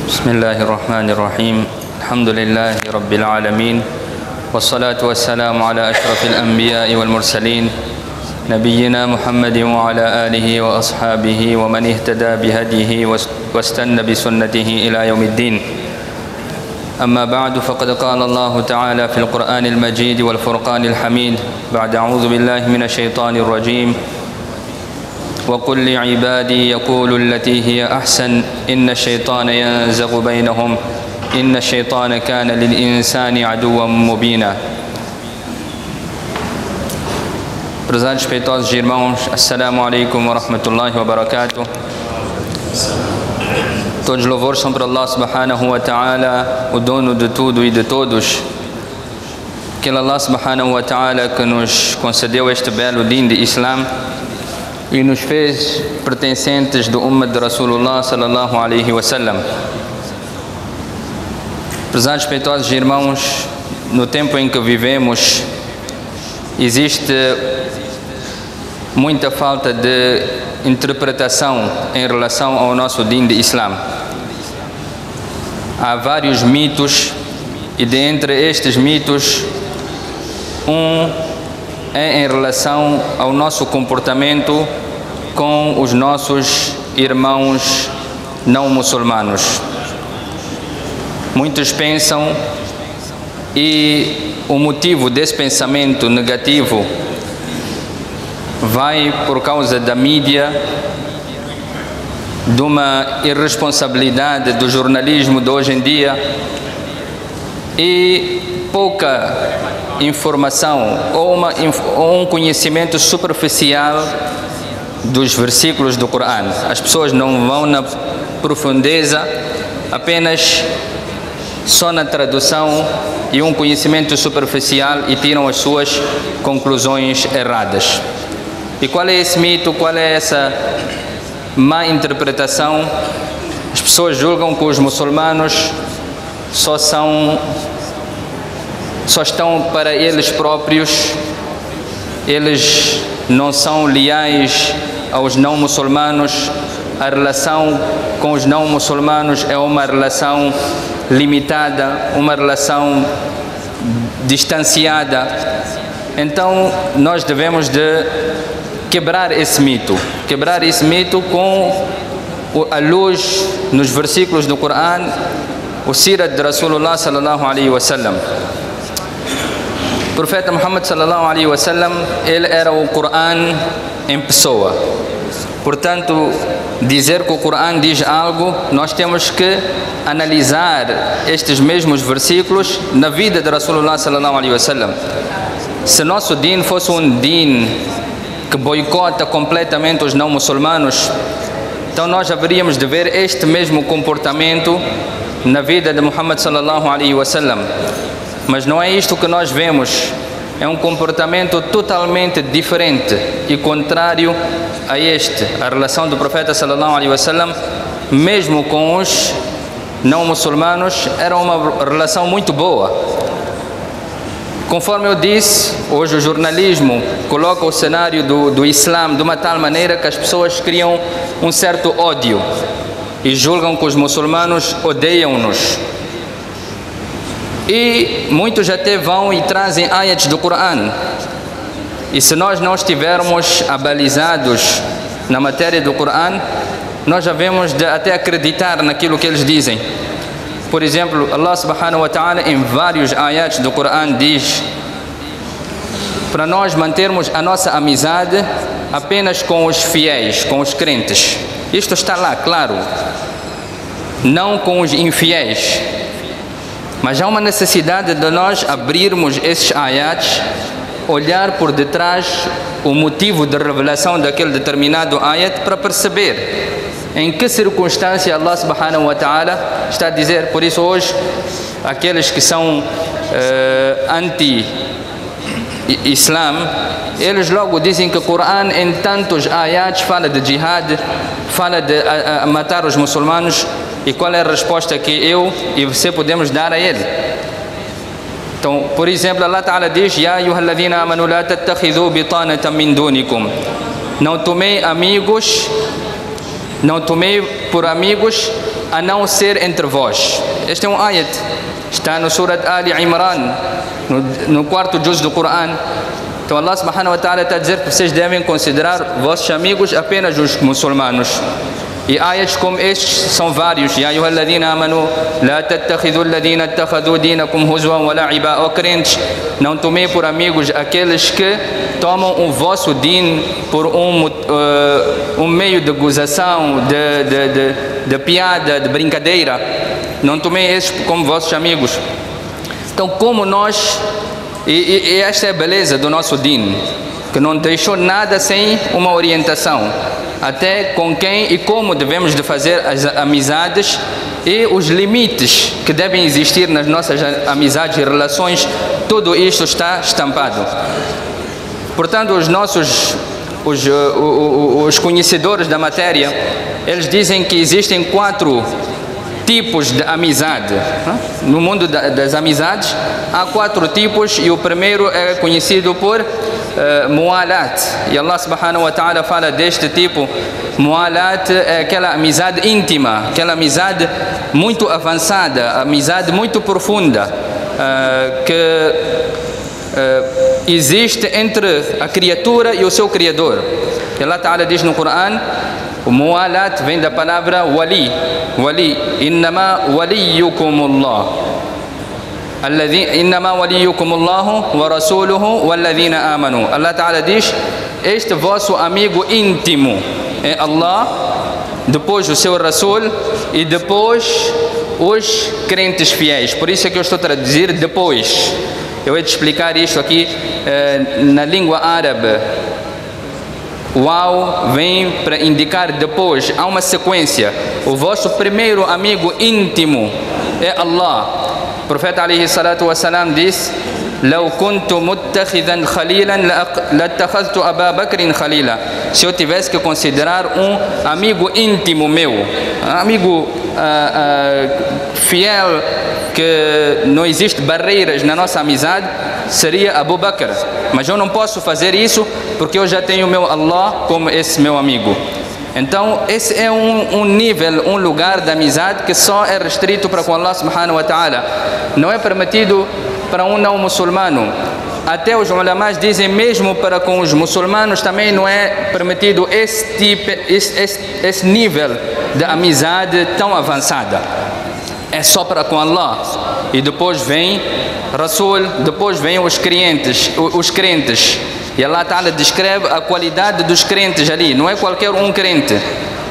بسم الله الرحمن الرحيم الحمد لله رب العالمين والصلاة والسلام على أشرف الأنبياء والمرسلين نبينا محمد وعلى آله وأصحابه ومن اهتدى بهديه واستنى بسنته إلى يوم الدين. أما بعد، فقد قال الله تعالى في القرآن المجيد والفرقان الحميد بعد أعوذ بالله من الشيطان الرجيم: وقل لعبادي يقولوا التي هي أحسن إن الشيطان ينزغ بينهم إن الشيطان كان للإنسان عدوا مبينا. Prezados respeitosos irmãos, Assalamu alaikum wa rahmatullahi wa barakatuh. Todos os louvores são para Allah subhanahu wa ta'ala, o dono de tudo e de todos. Aquele Allah subhanahu wa ta'ala que nos concedeu este belo din de Islam e nos fez pertencentes do Ummah de Rasulullah sallallahu alaihi wasallam. Prezados respeitosos irmãos, no tempo em que vivemos existe muita falta de interpretação em relação ao nosso din de Islam. Há vários mitos e dentre estes mitos é em relação ao nosso comportamento com os nossos irmãos não muçulmanos. Muitos pensam, e o motivo desse pensamento negativo vai por causa da mídia, de uma irresponsabilidade do jornalismo de hoje em dia e pouca informação ou um conhecimento superficial dos versículos do Corão. As pessoas não vão na profundeza, apenas só na tradução e um conhecimento superficial e tiram as suas conclusões erradas. E qual é esse mito? Qual é essa má interpretação? As pessoas julgam que os muçulmanos só estão para eles próprios, eles não são leais aos não muçulmanos, a relação com os não muçulmanos é uma relação limitada, uma relação distanciada. Então nós devemos de quebrar esse mito com a luz nos versículos do Corão, o Sirat de Rasulullah sallallahu alaihi wasallam. O profeta Muhammad sallallahu alaihi wasallam, ele era o Corão em pessoa. Portanto, dizer que o Corão diz algo, nós temos que analisar estes mesmos versículos na vida de Rasulullah sallallahu alaihi wasallam. Se nosso din fosse um din que boicota completamente os não muçulmanos, então nós haveríamos de ver este mesmo comportamento na vida de Muhammad sallallahu alaihi wasallam. Mas não é isto que nós vemos. É um comportamento totalmente diferente e contrário a este. A relação do profeta sallallahu alaihi wasallam, mesmo com os não muçulmanos, era uma relação muito boa. Conforme eu disse, hoje o jornalismo coloca o cenário do Islã de uma tal maneira que as pessoas criam um certo ódio e julgam que os muçulmanos odeiam-nos. E muitos até vão e trazem ayats do Corão. E se nós não estivermos abalizados na matéria do Corão, nós já vemos de até acreditar naquilo que eles dizem. Por exemplo, Allah subhanahu wa ta'ala em vários ayats do Corão diz para nós mantermos a nossa amizade apenas com os fiéis, com os crentes. Isto está lá, claro, não com os infiéis. Mas há uma necessidade de nós abrirmos esses ayats, olhar por detrás o motivo de revelação daquele determinado ayat para perceber em que circunstância Allah subhanahu wa ta'ala está a dizer. Por isso hoje, aqueles que são anti-Islam, eles logo dizem que o Corão em tantos ayats fala de jihad, fala de matar os muçulmanos. E qual é a resposta que eu e você podemos dar a ele? Então, por exemplo, Allah Ta'ala diz: Ya ayyuhalladhina amanu la tattakhidhu bitanatan min dunikum. Não tomei por amigos a não ser entre vós. Este é um ayat, está no Surat Ali Imran, no quarto juz do Coran. Então Allah subhanahu wa ta'ala está a dizer que vocês devem considerar vossos amigos apenas os muçulmanos. E ayats como estes são vários. Ya ayyuhalladhina amanu la tattakhidhu alladhina ittakhadhu dinakum huzwan wa la'iba. Ó crentes, não tomem por amigos aqueles que tomam o vosso din por um meio de gozação, de piada, de brincadeira. Não tomem esses como vossos amigos. Então, como nós, e esta é a beleza do nosso din, que não deixou nada sem uma orientação, até com quem e como devemos de fazer as amizades e os limites que devem existir nas nossas amizades e relações. Tudo isto está estampado. Portanto, os conhecedores da matéria, eles dizem que existem 4 tipos de amizade. No mundo das amizades há 4 tipos, e o primeiro é conhecido por mualat. E Allah subhanahu wa ta'ala fala deste tipo. Mualat é aquela amizade íntima, aquela amizade muito avançada, amizade muito profunda, que existe entre a criatura e o seu Criador. E Allah ta'ala diz no Coran, o mualat vem da palavra wali. Wali, innama waliyukumullah. Innama waliyukumullahu wa rasuluhu walladhina amanu. Allah ta'ala diz, este vosso amigo íntimo é Allah, depois o seu Rasul e depois os crentes fiéis. Por isso é que eu estou a traduzir depois. Eu vou te explicar isto aqui na língua árabe. Uau vem para indicar depois, há uma sequência. O vosso primeiro amigo íntimo é Allah. O profeta alaihi salatu wassalam disse: "Lau kuntu muttakhidan khalilan lattakhadhtu Aba Bakrin khalila." Se eu tivesse que considerar um amigo íntimo meu, amigo fiel, que não existe barreiras na nossa amizade, seria Abu Bakr. Mas eu não posso fazer isso porque eu já tenho o meu Allah como esse meu amigo. Então esse é um nível, um lugar de amizade que só é restrito para com Allah subhanahu wa ta'ala. Não é permitido para um não muçulmano. Até os ulamás dizem, mesmo para com os muçulmanos também não é permitido esse nível de amizade tão avançada. É só para com Allah. E depois vem Rasul, depois vem os crentes. E Allah Ta'ala descreve a qualidade dos crentes ali. Não é qualquer um crente.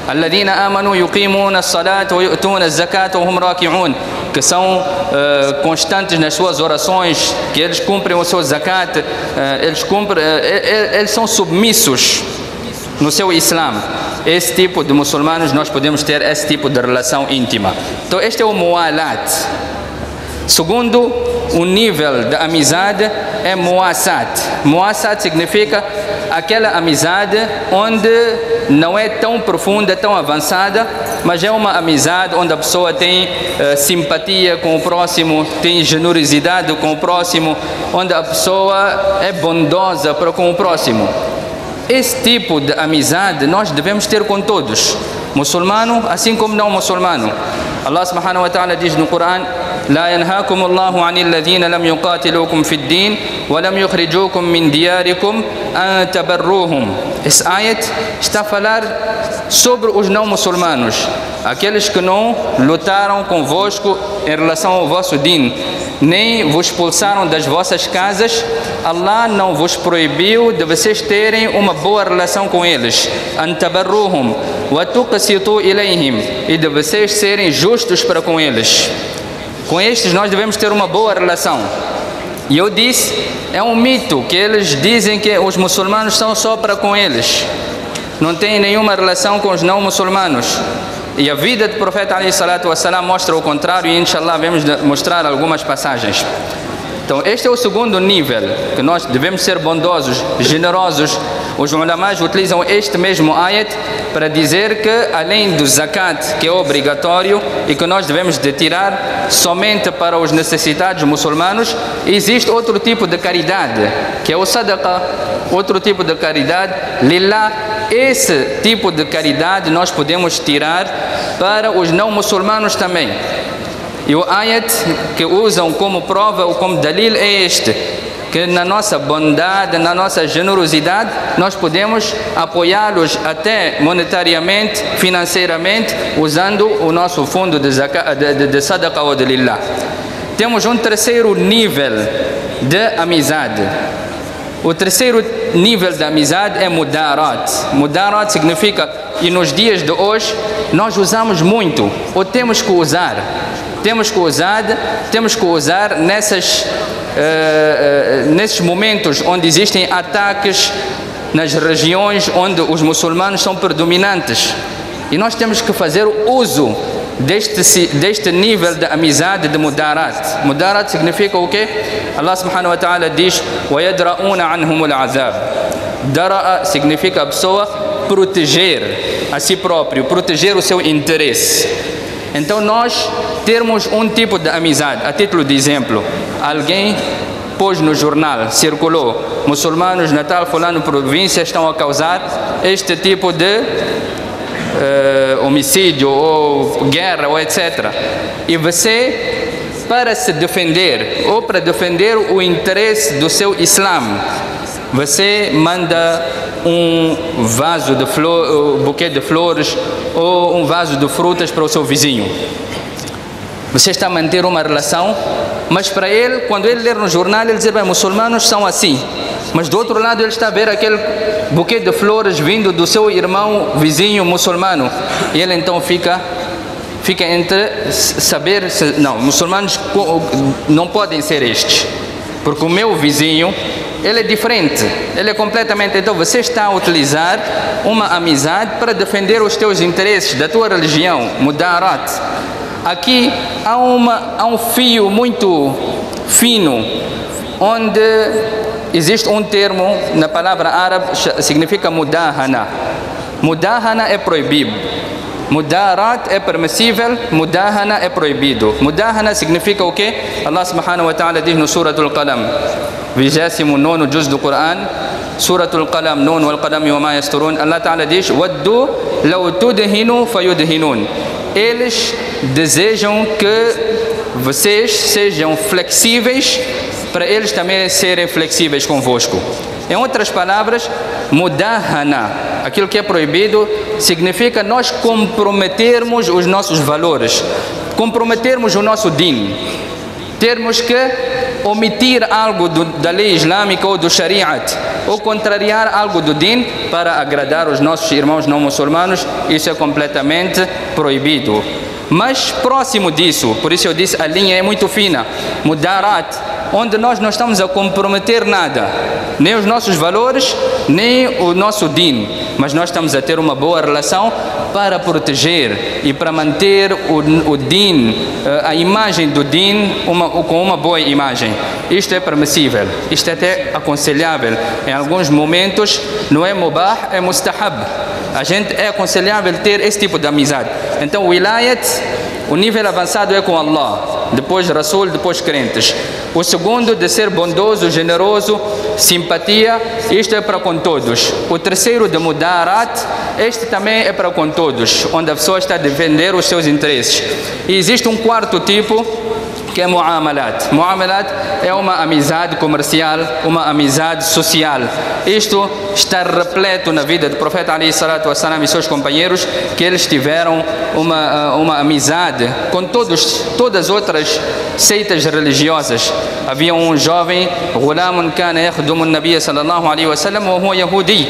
Alladhina amanu yuqimuna as-salata wa yu'tuna az-zakata wa hum raki'un. Que são constantes nas suas orações, que eles cumprem o seu zakat, eles são submissos no seu Islã. Esse tipo de muçulmanos, nós podemos ter esse tipo de relação íntima. Então este é o mualat. Segundo, o nível de amizade é muasat. Muasat significa aquela amizade onde não é tão profunda, tão avançada, mas é uma amizade onde a pessoa tem simpatia com o próximo, tem generosidade com o próximo, onde a pessoa é bondosa para com o próximo. Esse tipo de amizade nós devemos ter com todos, muçulmano assim como não muçulmano. Allah subhanahu wa ta'ala diz no Coran: "La yanhaakum Allahu 'anil ladhina lam yuqatilukum fid din wa lam yukhrijukum min diyarikum an tabarruhum." Esse ayat está a falar sobre os não muçulmanos, aqueles que não lutaram convosco em relação ao vosso din, nem vos expulsaram das vossas casas. Allah não vos proibiu de vocês terem uma boa relação com eles. Antabarruhum wa tuqsitu ilayhim, e de vocês serem justos para com eles. Com estes nós devemos ter uma boa relação. E eu disse, é um mito que eles dizem que os muçulmanos são só para com eles, não tem nenhuma relação com os não muçulmanos. E a vida do profeta alaihi salatu wassalam mostra o contrário, e inshallah vamos mostrar algumas passagens. Então este é o segundo nível, que nós devemos ser bondosos, generosos, Os ulamás utilizam este mesmo ayat para dizer que, além do zakat, que é obrigatório e que nós devemos de tirar somente para os necessitados muçulmanos, existe outro tipo de caridade, que é o sadaqa, outro tipo de caridade, lillah. Esse tipo de caridade nós podemos tirar para os não muçulmanos também. E o ayat que usam como prova ou como dalil é este, que na nossa bondade, na nossa generosidade, nós podemos apoiá-los até monetariamente, financeiramente, usando o nosso fundo de sadaqa ou de lillah. Temos um terceiro nível de amizade. O terceiro nível de amizade é mudarat. Mudarat significa, e nos dias de hoje, nós usamos muito, ou temos que usar. Temos que usar nesses momentos onde existem ataques nas regiões onde os muçulmanos são predominantes. E nós temos que fazer uso deste nível de amizade de mudarat. Mudarat significa o quê? Allah subhanahu wa ta'ala diz: وَيَدْرَؤُونَ عَنْهُمُ الْعَذَابِ. Dara'a significa a pessoa proteger a si próprio, proteger o seu interesse. Então nós termos um tipo de amizade, a título de exemplo, alguém pôs no jornal, circulou, muçulmanos na tal fulano província estão a causar este tipo de homicídio ou guerra ou etc. E você, para se defender ou para defender o interesse do seu Islã, você manda um vaso de flores, buquê de flores ou um vaso de frutas para o seu vizinho. Você está a manter uma relação, mas para ele, quando ele ler no jornal, ele diz: bem, muçulmanos são assim. Mas do outro lado ele está a ver aquele buquê de flores vindo do seu irmão vizinho muçulmano. E ele então fica entre saber se não, muçulmanos não podem ser estes, porque o meu vizinho, ele é diferente, ele é completamente. Então você está a utilizar uma amizade para defender os teus interesses, da tua religião, mudarat. Aqui há um fio muito fino, onde existe um termo na palavra árabe, significa mudahana. Mudahana é proibido, mudarat é permissível, mudahana é proibido. Mudahana significa o quê? Allah subhanahu wa ta'ala diz no Suratul Qalam, 29º juz do Coran, Suratul Qalam, nun wal qadami wa ma yasturun. Allah ta'ala diz: waddu law tudhinu fayudhinun. Eles desejam que vocês sejam flexíveis para eles também serem flexíveis convosco. Em outras palavras, mudahana, aquilo que é proibido, significa nós comprometermos os nossos valores, comprometermos o nosso din. Termos que omitir algo da lei islâmica ou do shariat, ou contrariar algo do din para agradar os nossos irmãos não muçulmanos, isso é completamente proibido. Mas próximo disso, por isso eu disse, a linha é muito fina, mudarat, onde nós não estamos a comprometer nada, nem os nossos valores, nem o nosso din, mas nós estamos a ter uma boa relação para proteger e para manter o din, a imagem do din com uma boa imagem. Isto é permissível, isto é até aconselhável. Em alguns momentos não é mubah, é mustahab. A gente é aconselhável ter esse tipo de amizade. Então o wilayat, o nível avançado é com Allah, depois Rasul, depois crentes. O segundo, de ser bondoso, generoso, simpatia, isto é para com todos. O terceiro, de mudarat, este também é para com todos, onde a pessoa está a defender os seus interesses. E existe um quarto tipo, que é muamalat. Muamalat é uma amizade comercial, uma amizade social. Isto está repleto na vida do profeta Ali Salatu Wassalam e seus companheiros, que eles tiveram uma amizade com todas as outras seitas religiosas. Havia um jovem, Ghulamun kana yakhdumu an-nabiy sallallahu alaihi wasallam wa huwa yahudi.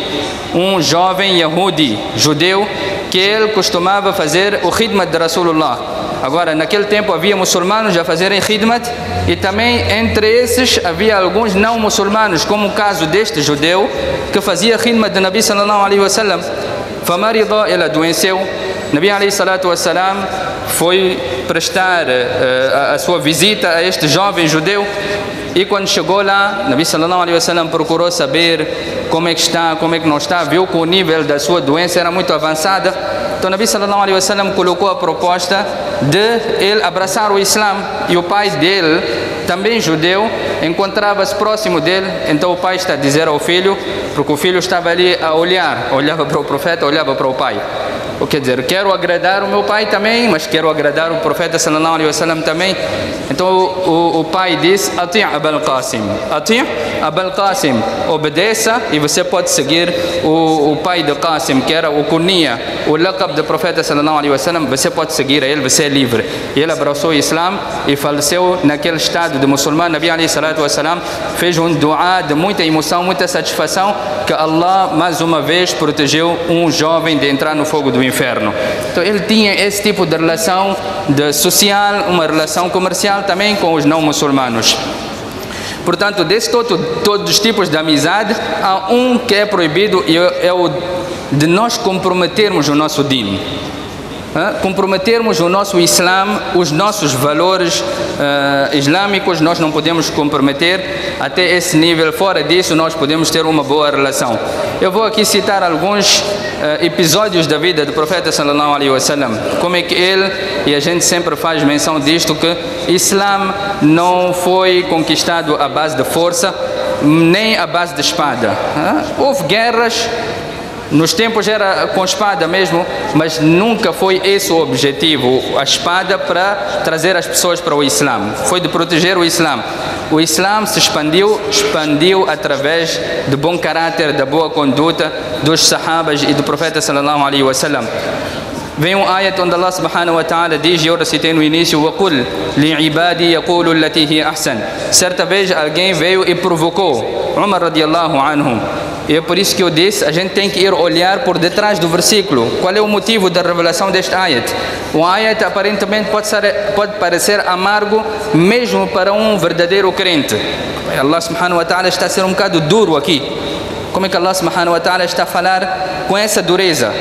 Um jovem yahudi, judeu, que ele costumava fazer o khidmat de Rasulullah. Agora, naquele tempo havia muçulmanos a fazerem khidmat e também entre esses havia alguns não muçulmanos, como o caso deste judeu que fazia khidmat de Nabi sallallahu alaihi wasallam. Famarida, ele adoeceu. Nabi alaihi salatu wassalam foi prestar a sua visita a este jovem judeu. E quando chegou lá, Nabi sallallahu alaihi wasallam procurou saber como é que está, como é que não está, viu que o nível da sua doença era muito avançada. Então Nabi sallallahu alaihi wasallam colocou a proposta de ele abraçar o Islã, e o pai dele, também judeu, encontrava-se próximo dele. Então o pai está a dizer ao filho, porque o filho estava ali a olhar, olhava para o profeta, olhava para o pai. O que quer dizer, quero agradar o meu pai também, mas quero agradar o profeta sallallahu alaihi wasallam também. Então o pai disse: Ati' Abul Qasim, Ati' Abul Qasim, obedeça, e você pode seguir o pai de Qasim, que era o kunia, o laqab do profeta sallallahu alaihi wasallam. Você pode seguir a ele, você é livre. E ele abraçou o Islã e faleceu naquele estado de muçulmano. Nabi alaihi salatu wasallam fez um dua de muita emoção, muita satisfação, que Allah mais uma vez protegeu um jovem de entrar no fogo do inferno. Então ele tinha esse tipo de relação social, uma relação comercial também com os não muçulmanos. Portanto, desse todos os tipos de amizade, há um que é proibido, e é o de nós comprometermos o nosso din. Comprometermos o nosso Islã, os nossos valores islâmicos, nós não podemos comprometer até esse nível. Fora disso, nós podemos ter uma boa relação. Eu vou aqui citar alguns episódios da vida do profeta sallallahu alaihi wasallam, como é que ele, e a gente sempre faz menção disto, que Islã não foi conquistado à base de força, nem à base de espada. Houve guerras, nos tempos era com espada mesmo, mas nunca foi esse o objetivo, a espada, para trazer as pessoas para o Islã. Foi de proteger o Islã. O Islã se expandiu através do bom caráter, da boa conduta dos sahabas e do profeta sallallahu alaihi wasallam. Vem um ayat onde Allah subhanahu wa ta'ala diz, e eu recitei no início: وَقُلْ لِعِبَادِي يَقُولُ الَّتِي هِيَ أَحْسَنُ. Certa vez alguém veio e provocou Umar radiallahu anhu. E é por isso que eu disse, a gente tem que ir olhar por detrás do versículo. Qual é o motivo da revelação deste ayat? O ayat aparentemente pode parecer amargo, mesmo para um verdadeiro crente. Allah subhanahu wa ta'ala está a ser um bocado duro aqui. Como é que Allah subhanahu wa ta'ala está a falar com essa dureza?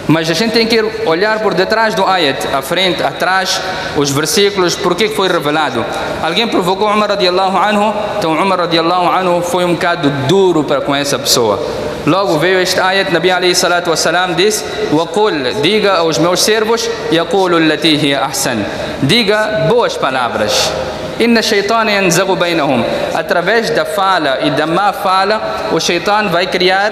Mas a gente tem que olhar por detrás do ayat, à frente, atrás, os versículos, porque foi revelado. Alguém provocou Umar radiallahu anhu, então Umar radiallahu anhu foi um bocado duro com essa pessoa. Logo veio este ayat, Nabi alaihi salatu wassalam disse: وَقُلْ, diga aos meus servos, يَقُولُ الَّتِي هِيَ أَحْسَنُ, diga boas palavras. Inna shaytan yanzagu bainahum. Através da fala e da má fala, o shaitan vai criar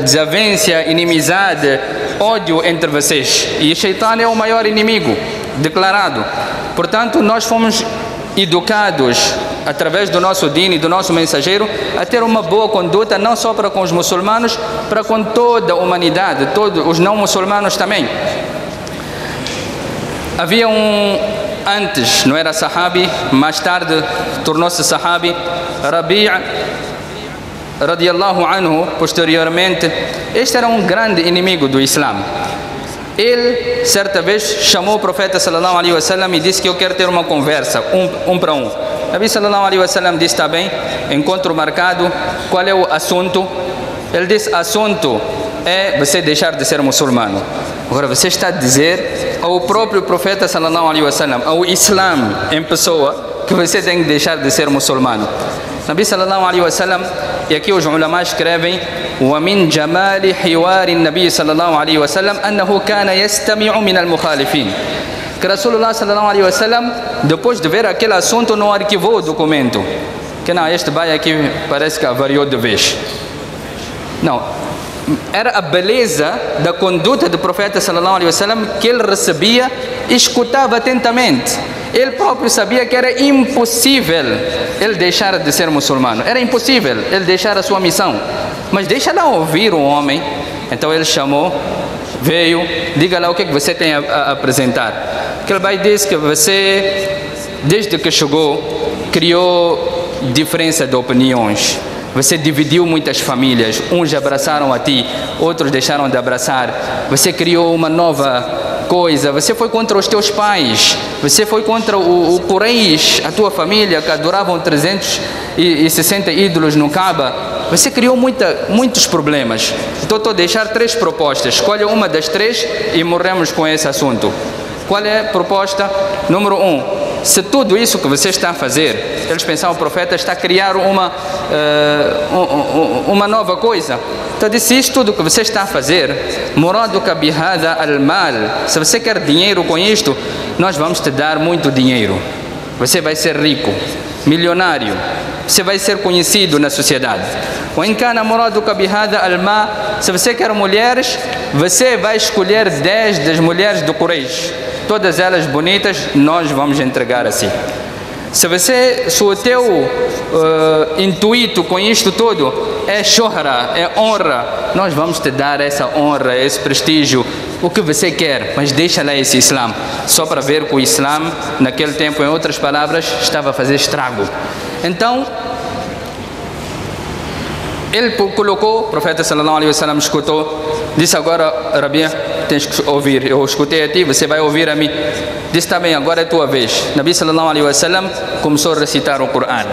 desavença, inimizade, ódio entre vocês. E o shaitan é o maior inimigo declarado. Portanto, nós fomos educados através do nosso din e do nosso mensageiro a ter uma boa conduta, não só para com os muçulmanos, para com toda a humanidade, todos os não muçulmanos também. Havia antes não era sahabi, mais tarde tornou-se sahabi, Rabi' radiallahu anhu, posteriormente. Este era um grande inimigo do Islã. Ele, certa vez, chamou o profeta sallallahu alaihi wasallam e disse que eu quero ter uma conversa, um para um. Nabi sallallahu alaihi wasallam disse: está bem, encontro marcado, qual é o assunto? Ele disse: assunto é você deixar de ser muçulmano. Agora você está a dizer ao próprio profeta sallallahu alaihi wasallam, ao Islã em pessoa, que você tem que deixar de ser muçulmano. Nabi sallallahu alaihi wasallam, e aqui os ulama escrevem: ومن جمال حوار النبي صلى الله عليه وسلم أنه كان يستمع من المخالفين. Que Rasulullah sallallahu alaihi wasallam, depois de ver aquele assunto, não arquivou o documento. Que não, este vai aqui parece que avariou de vez. Não, era a beleza da conduta do profeta sallallahu alaihi wasallam que ele recebia e escutava atentamente. Ele próprio sabia que era impossível ele deixar de ser muçulmano. Era impossível ele deixar a sua missão. Mas deixa lá ouvir o homem. Então ele chamou, veio, diga lá o que você tem a apresentar. Que ele vai dizer que você, desde que chegou, criou diferença de opiniões. Você dividiu muitas famílias. Uns abraçaram a ti, outros deixaram de abraçar. Você criou uma nova coisa. Você foi contra os teus pais. Você foi contra o Quraysh, a tua família, que adoravam 360 ídolos no Kaaba. Você criou muitos problemas. Então estou a deixar 3 propostas. Escolha uma das 3 e morremos com esse assunto. Qual é a proposta? Número 1, se tudo isso que você está a fazer, eles pensavam o profeta está a criar uma nova coisa. Então disse, isto tudo que você está a fazer, muraduka bihada al-mal, se você quer dinheiro com isto, nós vamos te dar muito dinheiro. Você vai ser rico, milionário, você vai ser conhecido na sociedade. Se você quer mulheres, você vai escolher 10 das mulheres do Quraysh, todas elas bonitas, nós vamos entregar assim. Se o teu intuito com isto tudo é shohra, é honra, nós vamos te dar essa honra, esse prestígio, o que você quer, mas deixa lá esse Islã, só para ver que o Islã, naquele tempo, em outras palavras, estava a fazer estrago. Então, ele colocou, o profeta sallallahu alaihi wasallam escutou, disse agora, Rabia, tens que ouvir, eu escutei a ti, você vai ouvir a mim. Disse também, agora é a tua vez. Nabi sallallahu alaihi wasallam começou a recitar o Coran.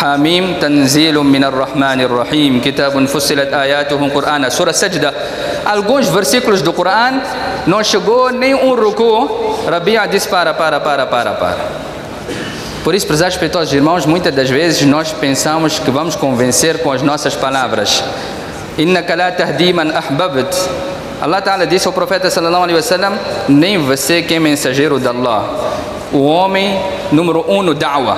Hamim tanzilum min ar-Rahman ar-Rahim, kitabun fussilat ayatuhum Qur'ana. Surah Sajda. Alguns versículos do Coran não chegou nem um ruku. Rabia disse para. Por isso, prezados respeitosos irmãos, muitas das vezes nós pensamos que vamos convencer com as nossas palavras. Innaka la tahdi man ahbabt. Allah Ta'ala disse ao profeta sallallahu alaihi wasallam, nem você que é mensageiro de Allah. O homem número 1 no da'wah.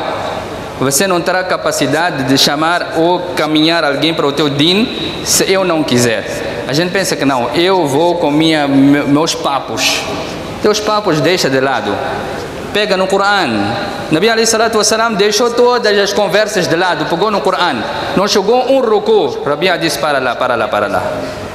Você não terá capacidade de chamar ou caminhar alguém para o teu din se eu não quiser. A gente pensa que não, eu vou com meus papos. Teus papos deixa de lado. Pega no Coran. Nabi alayhi salatu wassalam deixou todas as conversas de lado, pegou no Coran. Não chegou um ruku. Rabia disse, para lá.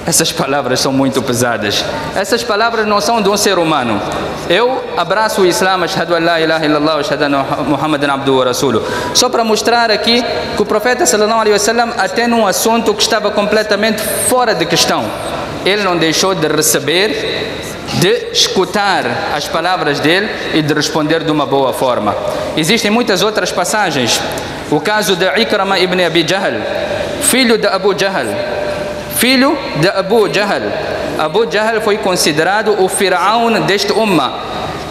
Essas palavras são muito pesadas. Essas palavras não são de um ser humano. Eu abraço o Islã, ashhadu an la ilaha illallah wa ashhadu anna Muhammadan abduhu wa rasuluhu. Só para mostrar aqui que o profeta sallallahu alaihi wasallam até num assunto que estava completamente fora de questão, ele não deixou de receber, de escutar as palavras dele e de responder de uma boa forma. Existem muitas outras passagens. O caso de Ikrama ibn Abi Jahl, filho de Abu Jahl. Filho de Abu Jahl. Abu Jahl foi considerado o Firaun deste umma,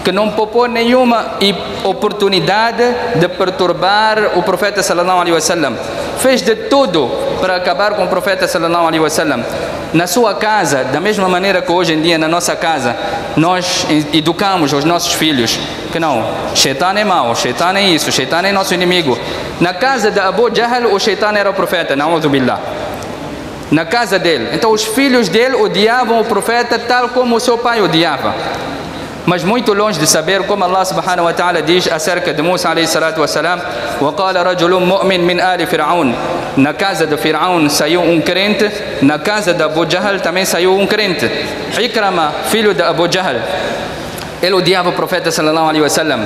que não poupou nenhuma oportunidade de perturbar o profeta sallallahu alaihi wasallam. Fez de tudo para acabar com o profeta sallallahu alaihi wasallam. Na sua casa, da mesma maneira que hoje em dia na nossa casa, nós educamos os nossos filhos que não, Shaitan é mau, Shaitan é isso, Shaitan é nosso inimigo. Na casa de Abu Jahl, o Shaitan era o profeta, na'udhu billah. Na casa dele. Então os filhos dele odiavam o profeta tal como o seu pai odiava. Mas muito longe de saber, como Allah subhanahu wa ta'ala diz acerca de Musa alayhi salatu wassalam, وَقَالَ رَجُلٌ مُؤْمِنٌ مِنْ آلِ فِرْعَوْنَ. Na casa de Firaun saiu um crente, na casa de Abu Jahl também saiu um crente. Ikrama, filho de Abu Jahl, ele odiava o profeta sallallahu alaihi wasallam.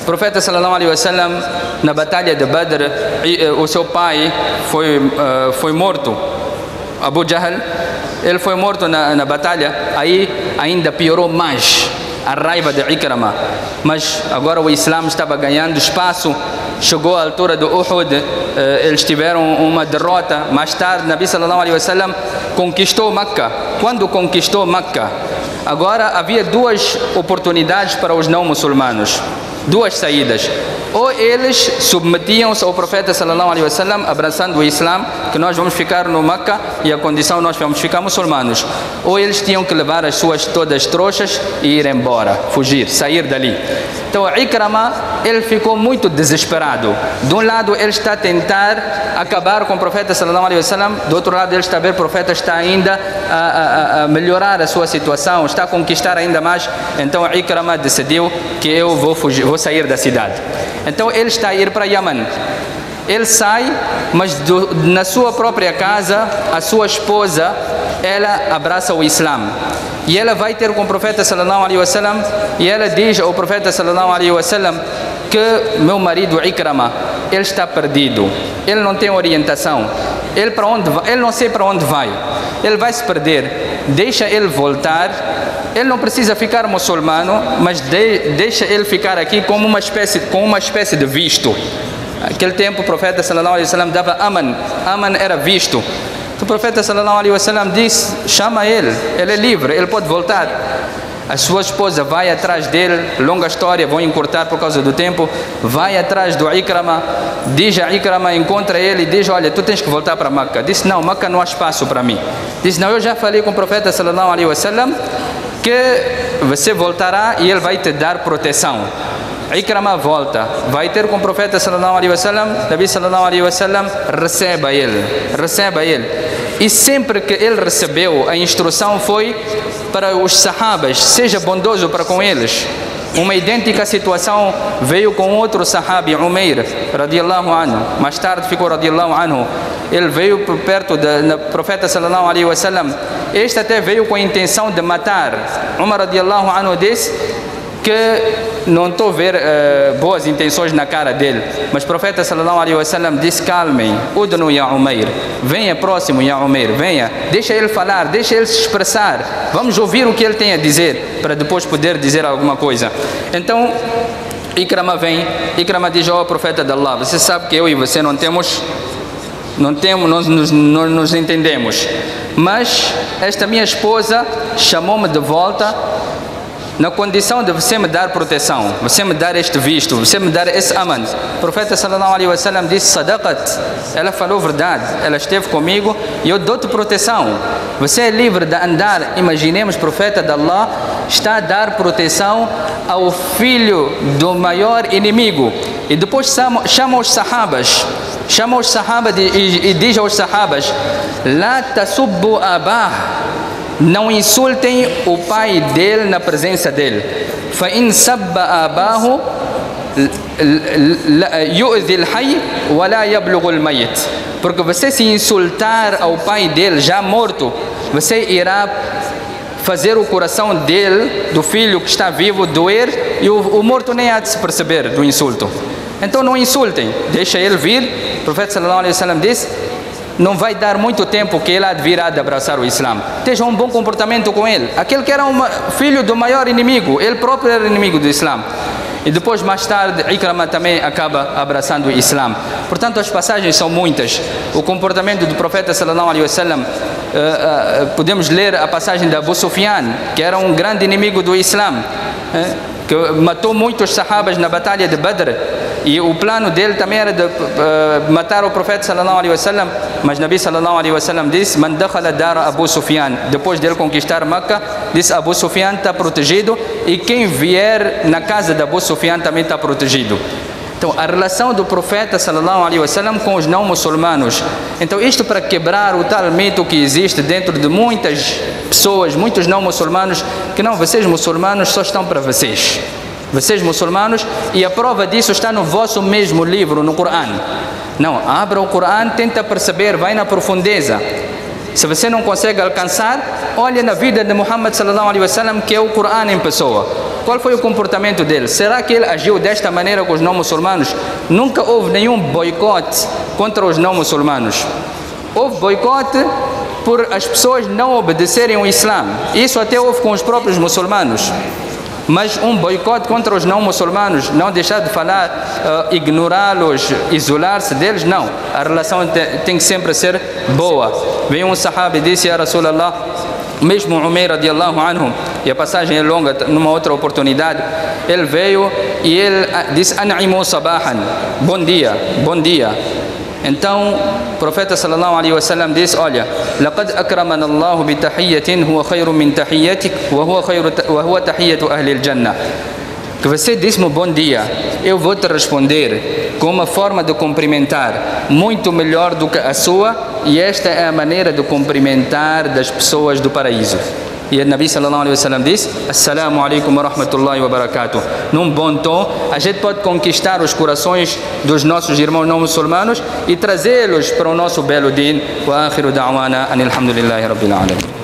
O profeta sallallahu alaihi wasallam, na batalha de Badr, o seu pai foi morto. Abu Jahl, ele foi morto na batalha, aí ainda piorou mais a raiva de Ikrama. Mas agora o Islã estava ganhando espaço, chegou à altura do Uhud, eles tiveram uma derrota. Mais tarde, Nabi sallallahu alaihi wasallam conquistou Meca. Quando conquistou Meca, agora havia duas oportunidades para os não muçulmanos, duas saídas. Ou eles submetiam-se ao profeta sallallahu alaihi wasallam, abraçando o Islã, que nós vamos ficar no Meca e a condição nós vamos ficar muçulmanos. Ou eles tinham que levar as suas todas trouxas e ir embora, fugir, sair dali. Então Ikrama, ele ficou muito desesperado. De um lado ele está a acabar com o profeta sallallahu alaihi wasallam, do outro lado ele está a ver o profeta está ainda a melhorar a sua situação, está a conquistar ainda mais. Então Ikrama decidiu que eu vou fugir, vou sair da cidade. Então ele está a ir para Yemen. Ele sai, mas na sua própria casa, a sua esposa, ela abraça o Islã. E ela vai ter com o profeta sallallahu alaihi wasallam e ela diz ao profeta sallallahu alaihi wasallam que meu marido Ikrama, ele está perdido, ele não tem orientação, ele para onde vai? Ele não sei para onde vai, ele vai se perder, deixa ele voltar. Ele não precisa ficar muçulmano, mas deixa ele ficar aqui como uma espécie de visto. Naquele tempo o profeta sallallahu alaihi wasallam dava aman era visto. O profeta sallallahu alaihi wasallam disse, chama ele é livre, ele pode voltar. a sua esposa vai atrás dele, longa história, vou encurtar por causa do tempo, vai atrás do Ikrama, diz a Ikrama, encontra ele e diz, olha, tu tens que voltar para Meca. Disse, não, Meca não há espaço para mim. Disse, não, eu já falei com o profeta sallallahu alaihi wasallam que você voltará e ele vai te dar proteção. Ikrama volta, vai ter com o profeta sallallahu alaihi wasallam, Nabi sallallahu alaihi wasallam recebe ele. E sempre que ele recebeu, a instrução foi para os sahabas, seja bondoso para com eles. Uma idêntica situação veio com outro sahabi, Umair, radiallahu anhu. Mais tarde ficou radiallahu anhu. Ele veio por perto do profeta sallallahu alaihi wasallam. Este até veio com a intenção de matar. Umar radiallahu anhu disse que não estou a ver boas intenções na cara dele, mas o profeta sallallahu alaihi wasallam disse, calmem, udnu ya Umair, venha próximo ya Umair, venha, deixa ele falar, deixa ele se expressar, vamos ouvir o que ele tem a dizer, para depois poder dizer alguma coisa. Então Ikrama vem, Ikrama diz ao profeta de Allah, você sabe que eu e você não nos entendemos, mas esta minha esposa chamou-me de volta na condição de você me dar proteção, você me dar este visto, você me dar esse aman. O profeta sallallahu alaihi wasallam disse, sadaqat, ela falou verdade, ela esteve comigo e eu dou-te proteção. Você é livre de andar. Imaginemos, o profeta de Allah está a dar proteção ao filho do maior inimigo. E depois chama os sahabas, e diz aos sahabas, la tasubbu abah, não insultem o pai dele na presença dele. فَإِنْ سَبَّ أَبَاهُ يُؤْذِي الْحَيِّ وَلَا يَبْلُغُ الْمَيِّتِ. Porque você se insultar ao pai dele já morto, você irá fazer o coração dele, do filho que está vivo, doer, e o morto nem há de se perceber do insulto. Então não insultem, deixa ele vir. O profeta sallallahu alaihi wasallam disse, não vai dar muito tempo que ele há de vir a abraçar o Islã. Esteja um bom comportamento com ele. Aquele que era filho do maior inimigo, ele próprio era inimigo do Islã. E depois, mais tarde, Ikrama também acaba abraçando o Islã. Portanto, as passagens são muitas. O comportamento do profeta sallallahu alaihi wasallam, podemos ler a passagem de Abu Sufyan, que era um grande inimigo do Islã, que matou muitos sahabas na batalha de Badr. E o plano dele também era de matar o profeta sallallahu alaihi wasallam, mas Nabi sallallahu alaihi wasallam disse, man dakhala dara Abu Sufyan, depois dele conquistar Meca, disse, Abu Sufyan está protegido e quem vier na casa de Abu Sufyan também está protegido. Então, a relação do profeta sallallahu alaihi wasallam com os não muçulmanos. Então, isto para quebrar o tal mito que existe dentro de muitas pessoas, muitos não muçulmanos, que não, vocês muçulmanos só estão para vocês. Vocês muçulmanos, e a prova disso está no vosso mesmo livro, no Corão. Não, abra o Corão, tenta perceber, vai na profundeza. Se você não consegue alcançar, olha na vida de Muhammad sallallahu alaihi wasallam, que é o Corão em pessoa. Qual foi o comportamento dele? Será que ele agiu desta maneira com os não muçulmanos? Nunca houve nenhum boicote contra os não muçulmanos. Houve boicote por as pessoas não obedecerem ao Islã. Isso até houve com os próprios muçulmanos. Mas um boicote contra os não muçulmanos, não deixar de falar, ignorá-los, isolar-se deles, não. A relação tem que sempre ser boa. Veio um sahabi e disse, ya Rasulallah, mesmo Umair radiallahu anhu, e a passagem é longa, numa outra oportunidade, ele veio e ele disse, an'imu sabahan, bom dia, bom dia. Então o profeta sallallahu alaihi wasallam disse, olha, laqad akramana Allahu bi tahiyyatin huwa khayrun min tahiyyatik wa huwa tahiyyatu ahli al-jannah. Que você disse-me bom dia, eu vou te responder com uma forma de cumprimentar muito melhor do que a sua, e esta é a maneira de cumprimentar das pessoas do paraíso. E o Nabi sallallahu alaihi wasallam disse, assalamu alaikum wa rahmatullahi wa barakatuh. Num bom tom, a gente pode conquistar os corações dos nossos irmãos não muçulmanos e trazê-los para o nosso belo din. Wa akhiru da'wana anil hamdulillahi rabbil alamin.